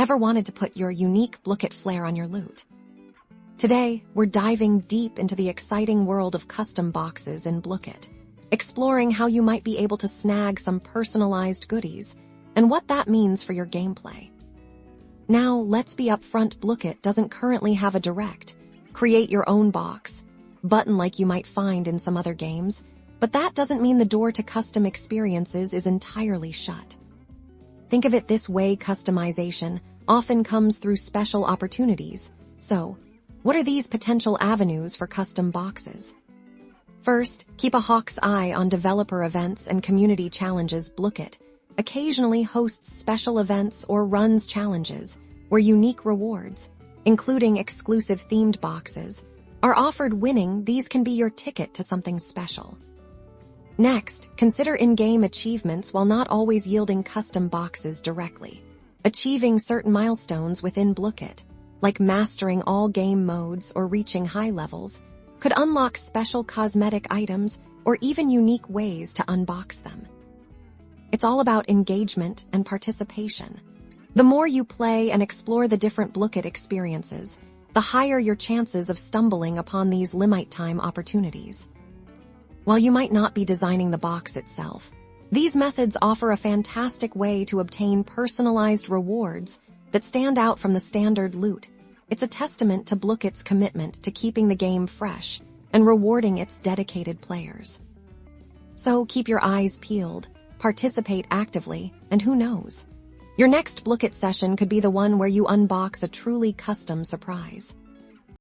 Ever wanted to put your unique Blooket flair on your loot? Today, we're diving deep into the exciting world of custom boxes in Blooket, exploring how you might be able to snag some personalized goodies and what that means for your gameplay. Now, let's be upfront, Blooket doesn't currently have a direct, create your own box button like you might find in some other games, but that doesn't mean the door to custom experiences is entirely shut. Think of it this way: customization often comes through special opportunities. So, what are these potential avenues for custom boxes? First, keep a hawk's eye on developer events and community challenges. Blooket occasionally hosts special events or runs challenges where unique rewards, including exclusive themed boxes, are offered. Winning these can be your ticket to something special. Next, consider in-game achievements. While not always yielding custom boxes directly, achieving certain milestones within Blooket, like mastering all game modes or reaching high levels, could unlock special cosmetic items or even unique ways to unbox them. It's all about engagement and participation. The more you play and explore the different Blooket experiences, the higher your chances of stumbling upon these limited-time opportunities. While you might not be designing the box itself, these methods offer a fantastic way to obtain personalized rewards that stand out from the standard loot. It's a testament to Blooket's commitment to keeping the game fresh and rewarding its dedicated players. So keep your eyes peeled, participate actively, and who knows? Your next Blooket session could be the one where you unbox a truly custom surprise.